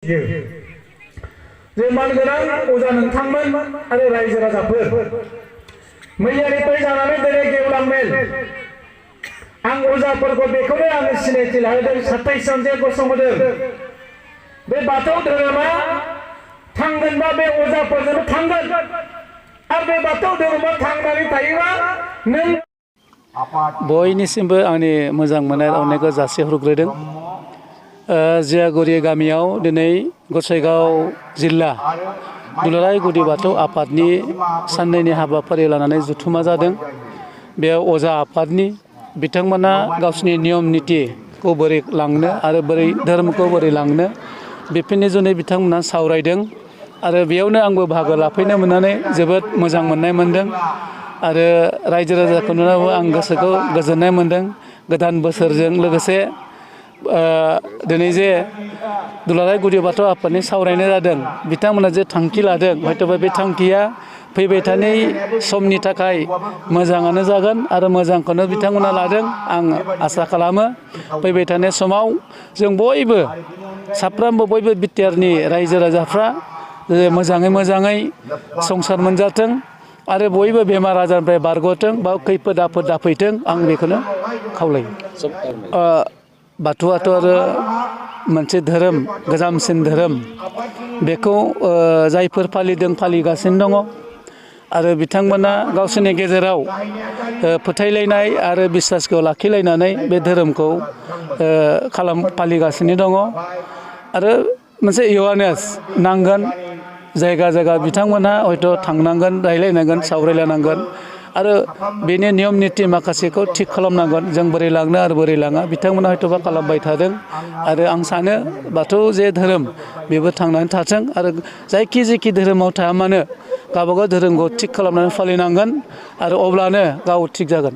जे मानगोनां अजा नोंथांमोन आरो रायजो राजाफोर मैयानिफ्राय जानानै दिनै गेवलां मेल आं अजाफोरखौ बेखौनो आङो सिनायथि लाहोदों 27 जन जे गसंहोदों बे बाथौ धोरोमा थांगोनबा बे अजाफोरजों थांगोन आरो बे बाथौ धोरोमा थांनानै थायोबा नों बयनिसिमबो आंनि मोजां मोननाय अननायखौ जासिहरग्रोदों जियागुरि गामियाव दिनै गसाइगाव जिल्ला दुलाराय गुदि बाथौ आफादनि साननैनि हाबाफारि लानानै जथुमा जादों बेयाव अजा आफादनि बिथांमोना गावसिनि नियम नितिखौ बोरै लांनो आरो बोरै धोरोमखौ बोरै लांनो बेफोरनि जुनै बिथांमोना सावरायदों आरो बेयावनो आंबो बाहागो लाफैनो मोननानै जोबोद मोजां मोननाय मोनदों आरो रायजो राजाखौ नुनानैबो आं गोसोखौ गोजोननाय मोनदों गोदान बोसोरजों लोगोसे दिनै जे दुलाराय गुदि बाथौ आफादनि सावरायनाय जादों बिथांमोना जे थांखि लादों हयत'बा बे थांखिया फैबाय थानाय समनि थाखाय मोजाङानो जागोन आरो मोजांखौनो बिथांमोना लादों आं आसा खालामो फैबाय थानाय समाव जों बयबो साफ्रोमबो बयबो बिटिआरनि रायजो राजाफ्रा मोजाङै संसार मोनजाथों आरो बयबो बेमार आजारनिफ्राय बारग'थों बा खैफोद आफोद दाफैथों आं बेखौनो खावलायो बाथौआथ' आरो मोनसे धोरोम गोजामसिन धोरोम बेखौ जायफोर फालिदों फालिगासिनो दङ आरो बिथांमोना गावसोरनि गेजेराव फोथायलायनाय आरो बिसासखौ लाखिलायनानै बे धोरोमखौ फालिगासिनो दङ आरो मोनसे एवारनेस नांगोन जायगा बिथांमोनहा हयथ' थांनांगोन रायलायनांगोन सावरायलायनांगोन आरो बेनि नियम निति माखासेखौ थिग खालामनांगोन जों बोरै लांनो आरो बोरै लाङा बिथांमोना हयथ'बा खालामबाय थादों आरो आं सानो बाथौ जे धोरोम बेबो थांनानै थाथों आरो जेखि धोरोमाव थाया मानो गावबागाव धोरोमखौ थिग खालामनानै फालिनांगोन आरो अब्लानो गाव थिग जागोन।